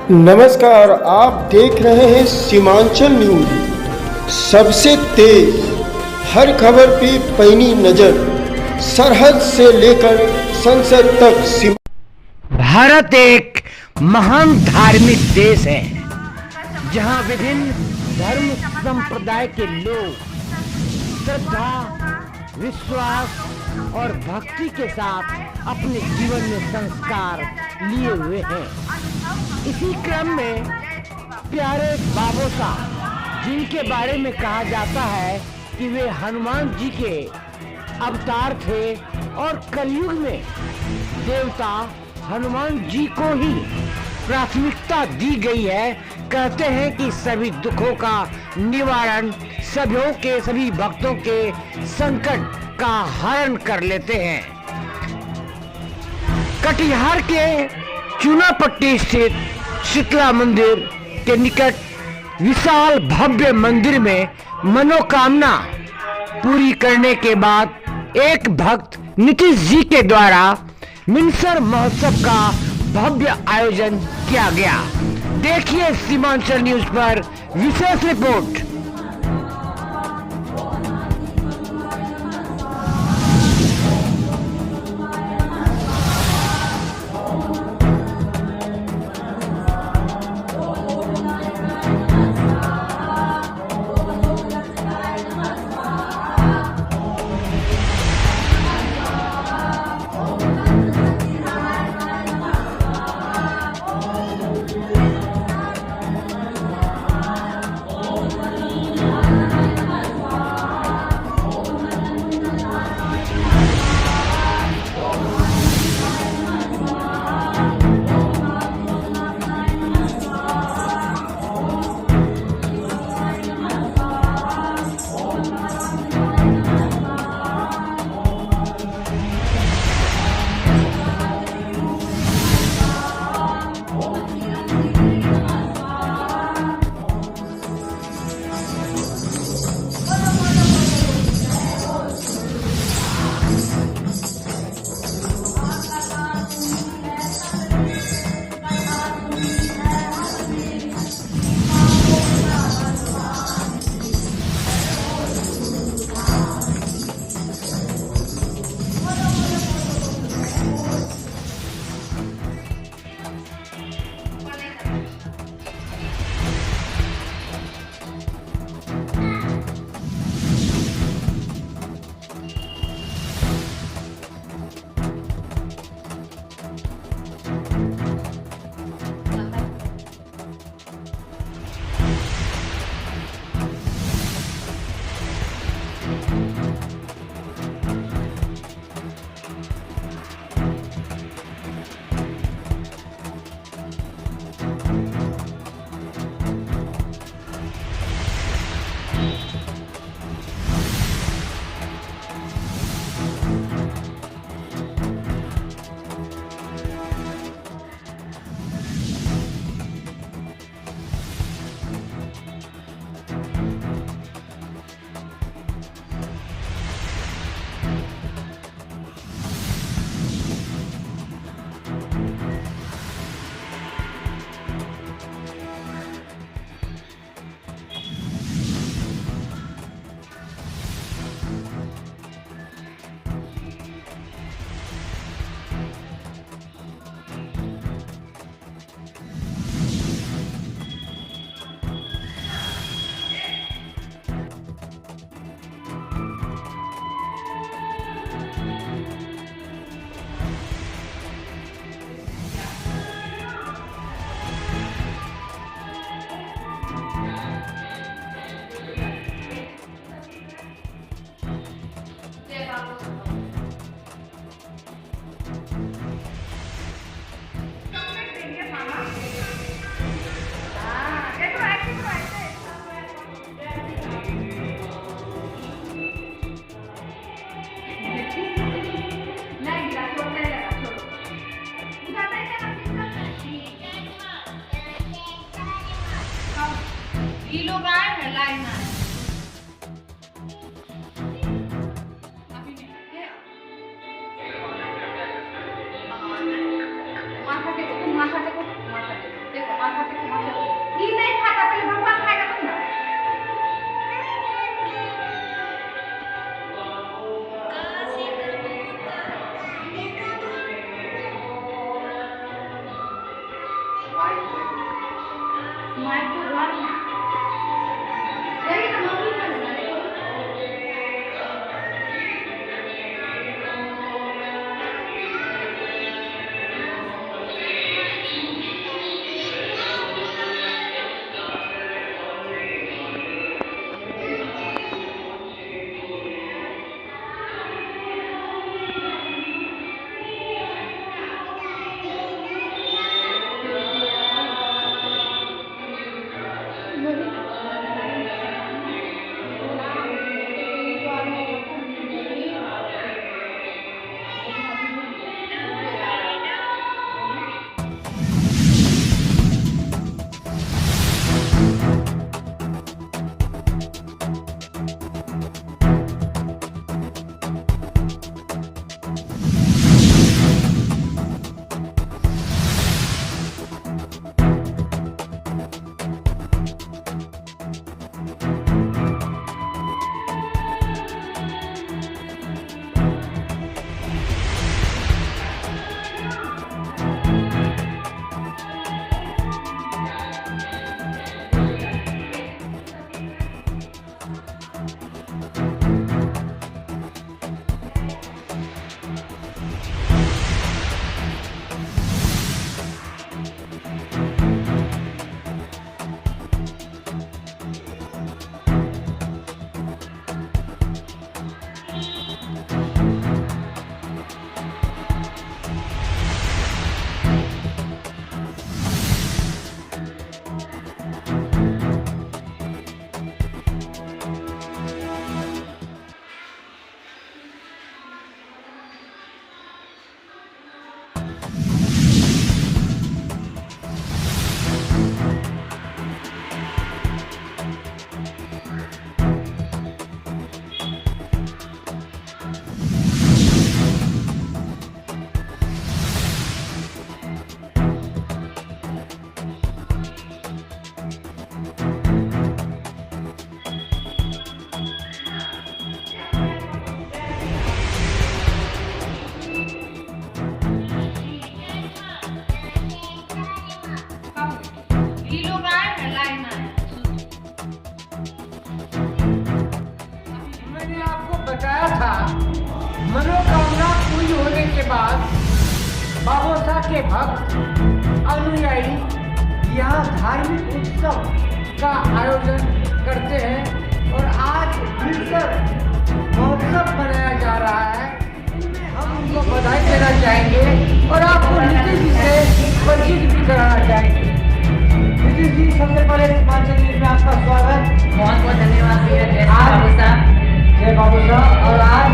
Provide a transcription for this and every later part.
नमस्कार, आप देख रहे हैं सीमांचल न्यूज। सबसे तेज हर खबर पे पैनी नजर, सरहद से लेकर संसद तक। भारत एक महान धार्मिक देश है जहां विभिन्न धर्म संप्रदाय के लोग श्रद्धा, विश्वास और भक्ति के साथ अपने जीवन में संस्कार लिए हुए हैं। इसी क्रम में प्यारे बाबू साहब, जिनके बारे में कहा जाता है कि वे हनुमान जी के अवतार थे और कलयुग में देवता हनुमान जी को ही प्राथमिकता दी गई है। कहते हैं कि सभी दुखों का निवारण, सभी भक्तों के संकट का हरण कर लेते हैं। कटिहार के चूनापट्टी स्थित शीतला मंदिर के निकट विशाल भव्य मंदिर में मनोकामना पूरी करने के बाद एक भक्त नीतीश जी के द्वारा मिनसर महोत्सव का भव्य आयोजन किया गया। देखिए सीमांचल न्यूज पर विशेष रिपोर्ट। ये लोग आए हैं लाइन में। माथा टेको, तुम माथा टेको, देखो माथा ये नहीं खाता, पहले भगवान खाएगा तब ना। माइक तो घर में यही तो मम्मी का है। बताया था मनोकामना पूरी होने के बाद बाबोसा के भक्त अनुयायी यहाँ धार्मिक उत्सव का आयोजन करते हैं और आज मिलकर महोत्सव मनाया जा रहा है। हम उनको बधाई देना चाहेंगे और आपको नीतीश जी से परिचित भी कराना चाहेंगे। नीतीश जी, सबसे पहले सीमांचल न्यूज़ में आपका स्वागत। बहुत बहुत धन्यवाद भैया। जय बाबूसा। जय बाबूसा। और आज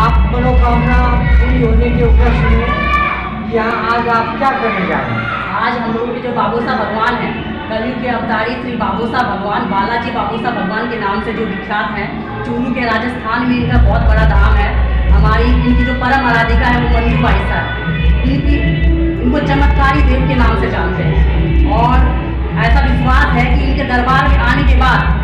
आप मनोकामना पूरी होने के उपलक्ष्य में यहाँ आज आप क्या करने जा रहे हैं? आज हम लोगों के जो बाबूसा भगवान हैं, कलयुग के अवतारी श्री बाबूसा भगवान, बालाजी बाबूसा भगवान के नाम से जो विख्यात हैं, चूरू के राजस्थान में इनका बहुत बड़ा धाम है। हमारी इनकी जो परम आराधिका है वो मंजू बाई साहब, इनको चमत्कारी देव के नाम से जानते हैं और ऐसा विश्वास है कि इनके दरबार में आने के बाद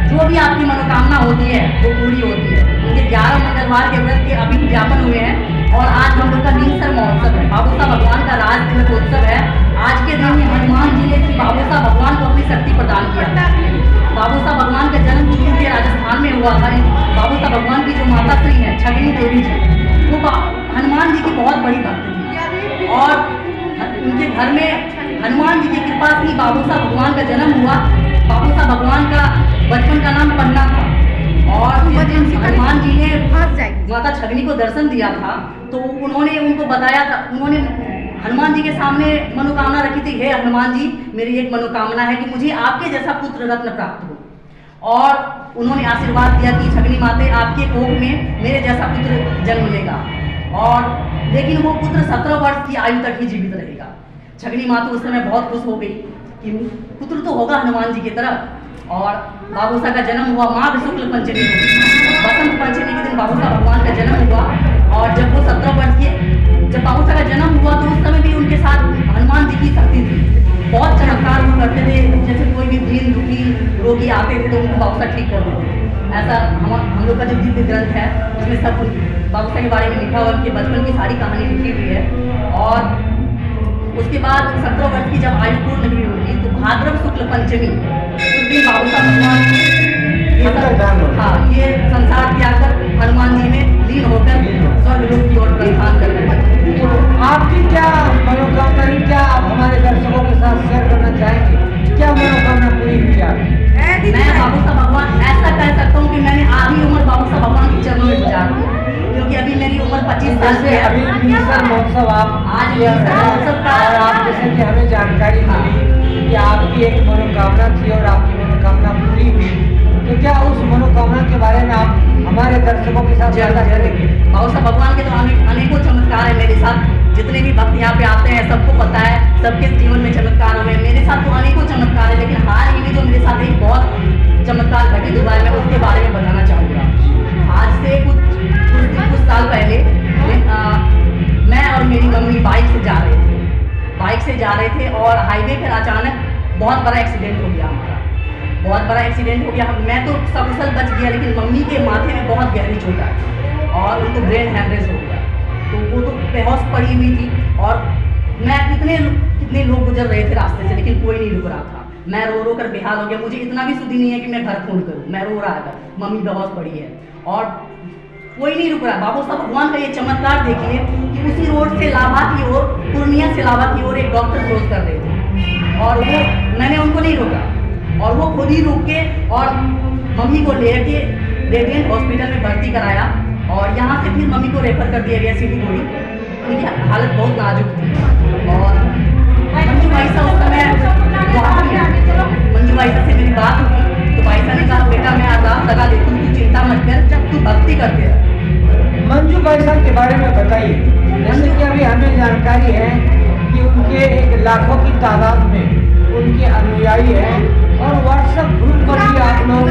जो भी आपकी मनोकामना होती है वो पूरी होती है। उनके 11 मंगलवार के व्रत के अभी ज्ञापन हुए हैं और आज हम लोग का नीमसर महोत्सव है। बाबूसा भगवान का राज तिलक उत्सव है। आज के दिन में हनुमान जी ने श्री बाबूसा भगवान को अपनी शक्ति प्रदान किया। बाबूसा भगवान का जन्म चूरू के राजस्थान में हुआ था। बाबूसा भगवान की जो माता श्री है छगनी देवी जी, वो हनुमान जी की बहुत बड़ी भक्त थी और उनके घर में हनुमान जी की कृपा से बाबूसा भगवान का जन्म हुआ। बाबूसा भगवान का बचपन का नाम पन्ना था और हनुमान जी ने माता छगनी को दर्शन दिया था तो उन्होंने उनको बताया था, उन्होंने हनुमान जी के सामने मनोकामना रखी थी, हे हनुमान जी, मेरी एक मनोकामना है कि मुझे आपके जैसा पुत्र रत्न प्राप्त हो। और उन्होंने आशीर्वाद दिया कि छगनी माते आपके कोख में मेरे जैसा पुत्र जन्म लेगा। और लेकिन वो पुत्र 17 वर्ष की आयु तक ही जीवित रहेगा। छगनी माता उस समय बहुत खुश हो गई कि पुत्र तो होगा हनुमान जी की तरह। और बाबूसा का जन्म हुआ माघ शुक्ल पंचमी को, बसंत पंचमी के दिन बाबूसा भगवान का जन्म हुआ। और जब वो 17 वर्ष के जब बाबूसा का जन्म हुआ तो उस समय भी उनके साथ हनुमान जी की शक्ति थी, बहुत चमत्कार तो उनको बाबूसा ठीक कर देते थे। ऐसा हम लोग का जो दिव्य ग्रंथ है उसमें सब बाबूसा के बारे में लिखा हुआ, उनके बचपन की सारी कहानी लिखी हुई है। और उसके बाद 17 वर्ष की जब आयु पूर्ण हुई होगी तो भाद्रव शुक्ल पंचमी उस दिन बाबूसा भगवान हाँ ये संसार त्याग कर हनुमान जी में लीन होकर स्वर्ग लोक की ओर प्रस्थान कर रहे हैं। तो आपकी क्या मनोकामना है, क्या आप हमारे दर्शकों के साथ शेयर करना चाहेंगे? क्या मनोकामना पूरी हुई आपकी? मैं बाबूसा भगवान ऐसा कह सकता हूँ कि मैंने आधी उम्र बाबूसा भगवान के चरणों में गुजार दी, क्योंकि अभी मेरी उम्र 25 साल की है। अभी मिशन महोत्सव आप आज मिशन महोत्सव का और आप जैसे कि हमें जानकारी मिली कि आपकी एक मनोकामना थी और आपकी मनोकामना पूरी हुई, तो क्या उस मनोकामना के बारे में आप हमारे दर्शकों के साथ ज़्यादा करेंगे? बाबूसा भगवान के तो अनेकों चमत्कार है मेरे साथ। जितने भी भक्त यहाँ पे आते हैं सबको पता है, सबके जीवन में चमत्कार हुए। मेरे साथ तो अनेकों चमत्कार है, लेकिन हाल ही में जो मेरे साथ एक बहुत चमत्कार घटित हुआ है, मैं उसके बारे में बताना चाहूँगा। आज से कुछ साल पहले मैं और मेरी मम्मी बाइक से जा रहे थे और हाईवे पर अचानक बहुत बड़ा एक्सीडेंट हो गया हमारा। बहुत बड़ा एक्सीडेंट हो गया। मैं तो सकुशल बच गया, लेकिन मम्मी के माथे में बहुत गहरी चोट आई और उनको ब्रेन हैमरेज हो गया। तो वो तो बेहोश पड़ी हुई थी और मैं कितने लोग गुजर रहे थे रास्ते से, लेकिन कोई नहीं रुक रहा था। मैं रो रो कर बेहाल हो गया। मुझे इतना भी सुधी नहीं है कि मैं घर फोन करूँ, मैं रो रहा था, मम्मी बेहोश पड़ी है और कोई नहीं रुक रहा। बाबूसा भगवान का ये चमत्कार देखिए कि उसी रोड से लाभा की ओर, पूर्णिया से लाभा की ओर एक डॉक्टर क्रॉस कर रहे थे और वो मैंने उनको नहीं रोका और वो खुद ही रुक के और मम्मी को लेके रेडियंट हॉस्पिटल में भर्ती कराया और यहाँ से फिर मम्मी को रेफर कर दिया गया सिलीगुड़ी। उनकी हालत बहुत नाजुक थी और मंजू भाई साहब उस समय मंजू भाई साहब से मेरी बात हुई तो भाई साहब ने कहा बेटा मैं आजाद लगा देती हूँ, तू चिंता मत कर, जब तू भक्ति करते रह। मंजू भाई साहब के बारे में बताइए। जैसे कि अभी हमें जानकारी है कि उनके एक लाखों की तादाद में उनके अनुयायी हैं और व्हाट्सएप ग्रुप पर भी आप लोग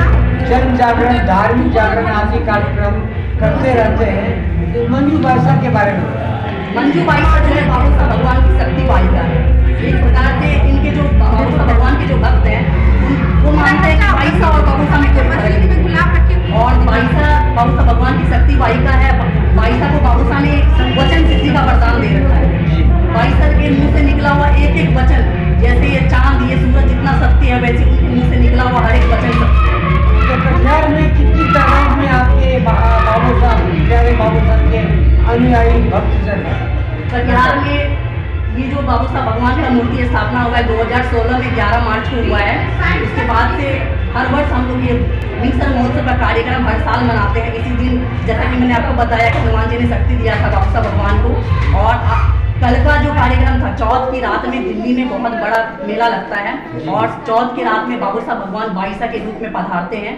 जन जागरण, धार्मिक जागरण आदि कार्यक्रम करते रहते हैं। तो मंजू भाई साहब के बारे में मंजू भाई साहब जो है बाबूसा भगवान की शक्ति वाहिका है। एक प्रकार से इनके जो बाबूसा भगवान के जो भक्त हैं वो मानते हैं कि भाईसा और बाबूसा में कोई फर्क नहीं और बाबूसा भगवान की शक्ति वाहिका है। भाईसा को बाबूसा ने वचन सिद्धि का वरदान दे रखा है। भाईसा के मुंह से निकला हुआ एक एक वचन, जैसे ये चांद ये सूरज जितना शक्ति है वैसे उनके मुंह से निकला हुआ हर एक वचन शक्ति है। तो कटिहार में कितनी तादाद में आपके बाबूसा प्यारे बाबूसा के अनुयायी भक्तजन हैं? कटिहार में ये जो बाबूसा भगवान का मूर्ति स्थापना हुआ है 2016 में 11 मार्च को हुआ है। उसके बाद से हर वर्ष हम लोग ये मिक्सर महोत्सव का कार्यक्रम हर साल मनाते हैं। इसी दिन जैसा कि मैंने आपको बताया कि हनुमान जी ने शक्ति दिया था बाबूसा भगवान को। और कल का जो कार्यक्रम था चौथ की रात में दिल्ली में बहुत बड़ा मेला लगता है और चौथ की रात में बाबूसा भगवान बाईसा के रूप में पधारते हैं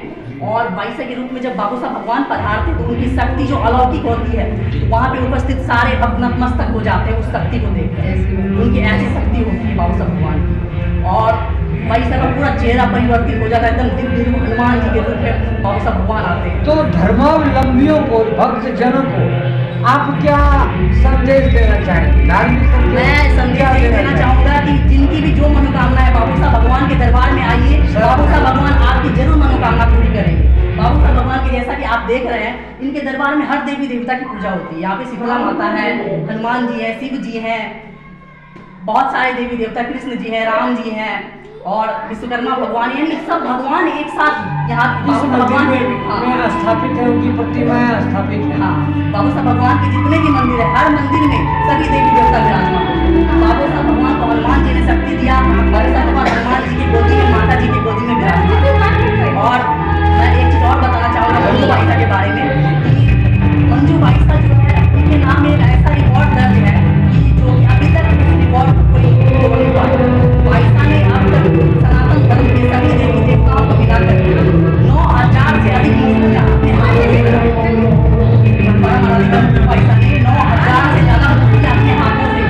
और बाईसा के रूप में जब बाबूसा भगवान पधारते तो उनकी शक्ति जो अलौकिक होती है तो वहाँ पे उपस्थित सारे भक्त नतमस्तक हो जाते हैं उस शक्ति को देखकर। उनकी ऐसी शक्ति होती है बाबूसा भगवान की और बाईसा का पूरा चेहरा परिवर्तित हो जाता है, एकदम दिव्य हनुमान जी के रूप में बाबूसा भगवान आते हैं। तो धर्मावलंबियों को, भक्त जनों को आप क्या संदेश देना चाहेंगे? धार्मिक संदेश मैं संदेश देना चाहूँगा कि जिनकी भी जो मनोकामना है बाबूसा भगवान के दरबार में आइए, बाबूसा भगवान आपकी जरूर मनोकामना पूरी करेंगे। बाबूसा भगवान के जैसा कि आप देख रहे हैं इनके दरबार में हर देवी देवता की पूजा होती है। यहाँ पे शीतला माता है, हनुमान जी है, शिव जी हैं, बहुत सारे देवी देवता, कृष्ण जी हैं, राम जी हैं और विश्वकर्मा भगवान, यानी सब भगवान एक साथ यहाँ भगवान में स्थापित है, उनकी प्रतिमाएं स्थापित है। हाँ, बाबूसा भगवान के जितने भी मंदिर है हर मंदिर में सभी देवी देवता विराजमान है। बाबूसा भगवान को हनुमान जी ने शक्ति दिया, बाबूसा भगवान हनुमान जी की गोदी में, माता जी की गोदी में विराजमान। और मैं एक चीज और बताना चाहूँगा मंजू बाईसा के बारे में कि मंजू बाईसा जो है उनके नाम में एक ऐसा रिकॉर्ड दर्ज है कि जो अभी तक उस रिकॉर्ड को कोई तोड़ नहीं पाया। बाईसा ने अब तक सनातन धर्म के सभी देवी देवताओं को मिला कर 9,000 से अधिक मूर्तियां अपने हाथों से बनाई। बाईसा ने 9,000 से ज्यादा मूर्तियां अपने हाथों से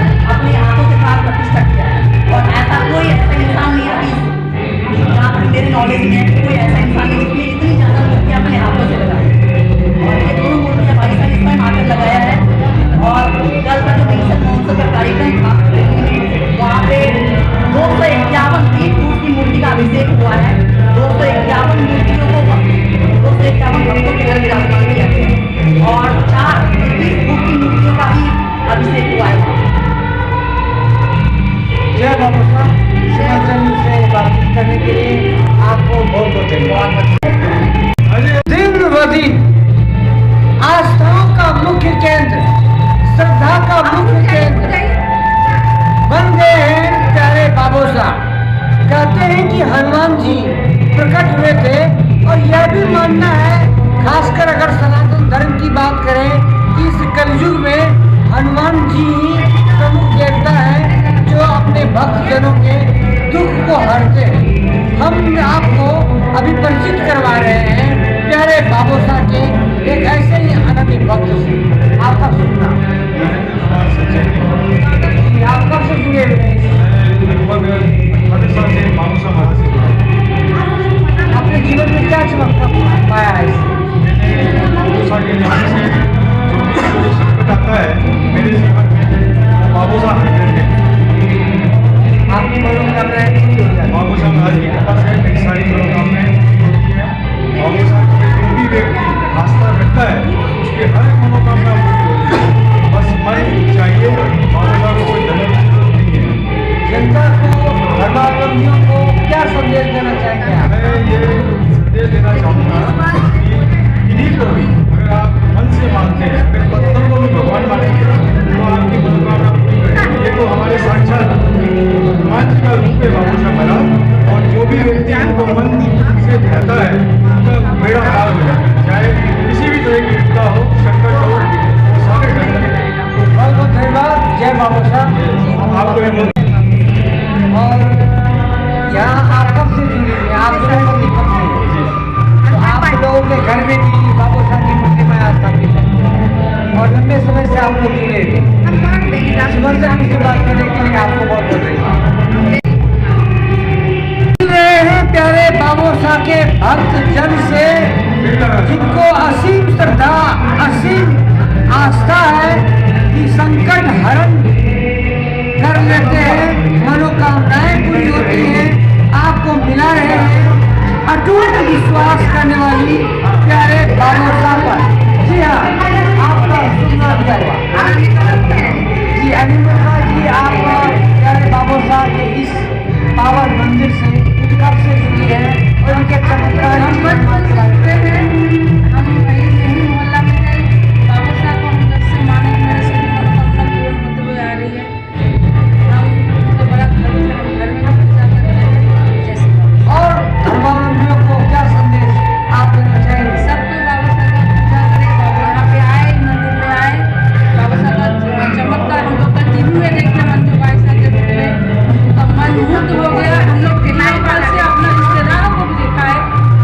जय बाबा साहब। सीमांचल से बातचीत करने के लिए आपको बहुत बहुत धन्यवाद। दिन ब दिन आस्थाओं का मुख्य केंद्र, श्रद्धा का मुख्य केंद्र बन गए हैं प्यारे बाबू साहब। कहते हैं कि हनुमान जी प्रकट हुए थे और यह भी मानना है, खासकर अगर सनातन धर्म की बात करें, कि इस कलयुग में हनुमान जी ही प्रमुख देवता है जो अपने भक्तजनों के दुख को हरते हैं। हम आपको अभी परिचित करवा रहे हैं प्यारे बाबू साहब के एक ऐसे ही अनन्य भक्त से। आपका सुनना आप कब से जुड़े हुए हैं? अपने जीवन में क्या चमत्कार पाया है मेरे जीवन में बाबू साहब आपकी मनोकामनाएं पूरी हो जाती बाबू साहब आज की कृपा से मेरी सारी मनोकामनाएं पूरी होती हैं। बाबू साहब में जो भी व्यक्ति आस्था रखता है उसकी हर एक मनोकामना पूरी होती है। बस मन चाहिए, बाबू साहब को कोई जन्म की जरूरत नहीं है। जनता को, धर्मावलंबियों को क्या संदेश देना चाहेंगे आप? मैं ये संदेश देना चाहूँगा कि किन्हीं को भी अगर आप मन से मानते हैं, अगर पत्थर को भी भगवान मानेंगे तो आपकी मनोकामना पूरी करेंगे। ये तो हमारे साक्षात हनुमान जी का रूप है बाबू साहब महाराज। और जो भी व्यक्ति इनको मन से कहता है उनका बेड़ा पार हो जाता है, चाहे किसी भी तरह की विपदा हो, संकट हो, सारे बहुत बहुत धन्यवाद। जय बाबू साहब। आपको ये और यहाँ आप कब से जुड़े हुए? आप लोगों की कब से? तो आप लोगों के घर में भी बाबू साहब की प्रतिमा स्थापित है और लंबे समय से आप लोग जुड़े थे। सीमांचल की बात करने के लिए आपको बहुत बहुत धन्यवाद। मिल रहे हैं प्यारे बाबू साहब के भक्त जन से, जिनको असीम श्रद्धा, असीम आस्था है कि संकट हरण कर लेते हैं, मनोकामनाएं पूरी होती हैं। आपको मिला रहे हैं अटूट विश्वास करने वाली प्यारे बाबू साहब पर। जी हाँ, आपका सुनना क्या हुआ? जी अनिमल जी, आप प्यारे बाबू साहब के इस पावन मंदिर से कब से जुड़ी है और उनके चमत्कार हम वही यही मोहल्ला में है। बाबू साहब को हम जब से माने, मेरे सभी मनोकामना पूर्ण होते हुए आ रही है। हम उनको बड़ा घर में पूजा करते हैं। जैसे और धर्मावलंबियों को क्या संदेश आप देना चाहेंगे? सबको बाबू साहब का पूजा करें, बाबू यहाँ पे आए, मंदिर में आए, बाबू साहब का चमत्कार हम लोग का टीवी में देखते, मंजू भाई साहब के रूप में उनका मन मुग्ध हो गया। हम लोग किनारे पर से अपना रिश्तेदारों को भी दिखाए,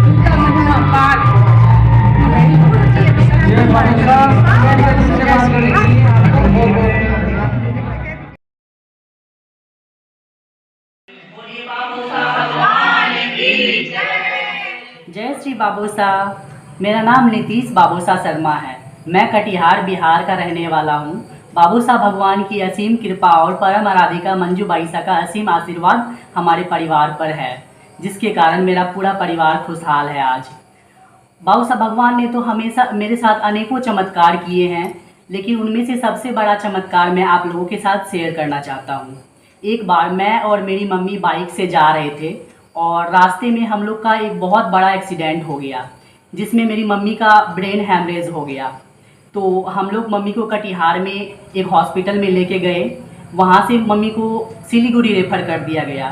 उनका महिमा पार। जय बाबू साहब। सीमांचल से बात करने के लिए आपको बहुत बहुत जय श्री बाबूसा। मेरा नाम नीतीश बाबूसा शर्मा है। मैं कटिहार बिहार का रहने वाला हूँ। बाबूसा भगवान की असीम कृपा और परम आराधिका मंजू बाईसा का असीम आशीर्वाद हमारे परिवार पर है, जिसके कारण मेरा पूरा परिवार खुशहाल है आज। बाबूसा भगवान ने तो हमेशा मेरे साथ अनेकों चमत्कार किए हैं, लेकिन उनमें से सबसे बड़ा चमत्कार मैं आप लोगों के साथ शेयर करना चाहता हूँ। एक बार मैं और मेरी मम्मी बाइक से जा रहे थे और रास्ते में हम लोग का एक बहुत बड़ा एक्सीडेंट हो गया, जिसमें मेरी मम्मी का ब्रेन हैमरेज हो गया। तो हम लोग मम्मी को कटिहार में एक हॉस्पिटल में लेके गए। वहाँ से मम्मी को सिलीगुड़ी रेफ़र कर दिया गया।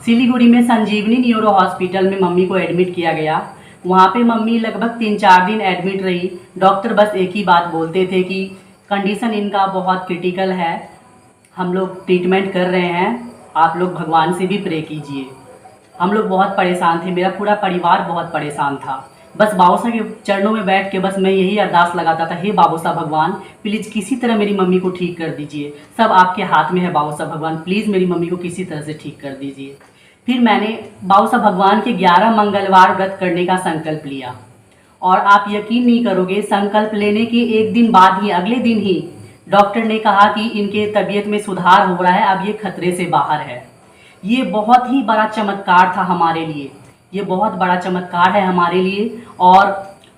सिलीगुड़ी में संजीवनी न्यूरो हॉस्पिटल में मम्मी को एडमिट किया गया। वहाँ पे मम्मी लगभग 3-4 दिन एडमिट रही। डॉक्टर बस एक ही बात बोलते थे कि कंडीशन इनका बहुत क्रिटिकल है, हम लोग ट्रीटमेंट कर रहे हैं, आप लोग भगवान से भी प्रे कीजिए। हम लोग बहुत परेशान थे, मेरा पूरा परिवार बहुत परेशान था। बस बाबूसा के चरणों में बैठ के बस मैं यही अरदास लगाता था, हे बाबूसा भगवान प्लीज़ किसी तरह मेरी मम्मी को ठीक कर दीजिए, सब आपके हाथ में है बाबूसा भगवान, प्लीज़ मेरी मम्मी को किसी तरह से ठीक कर दीजिए। फिर मैंने बाबूसा भगवान के 11 मंगलवार व्रत करने का संकल्प लिया और आप यकीन नहीं करोगे, संकल्प लेने के एक दिन बाद ही, अगले दिन ही डॉक्टर ने कहा कि इनके तबीयत में सुधार हो रहा है, अब ये खतरे से बाहर है। ये बहुत ही बड़ा चमत्कार था हमारे लिए, ये बहुत बड़ा चमत्कार है हमारे लिए। और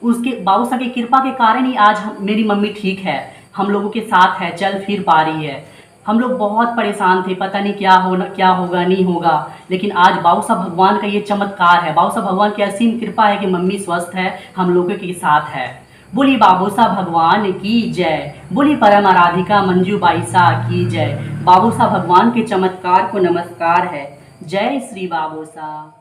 उसके बाबूसा की कृपा के कारण ही आज मेरी मम्मी ठीक है, हम लोगों के साथ है, चल फिर पा रही है। हम लोग बहुत परेशान थे, पता नहीं क्या होगा नहीं होगा, लेकिन आज बाबू साहब भगवान का ये चमत्कार है। बाबू साहब भगवान की असीम कृपा है कि मम्मी स्वस्थ है, हम लोगों के साथ है। बोली बाबू साहब भगवान की जय, बोली परम आराधिका मंजू बाई साहब की जय। बाबू साहब भगवान के चमत्कार को नमस्कार है। जय श्री बाबू साहब।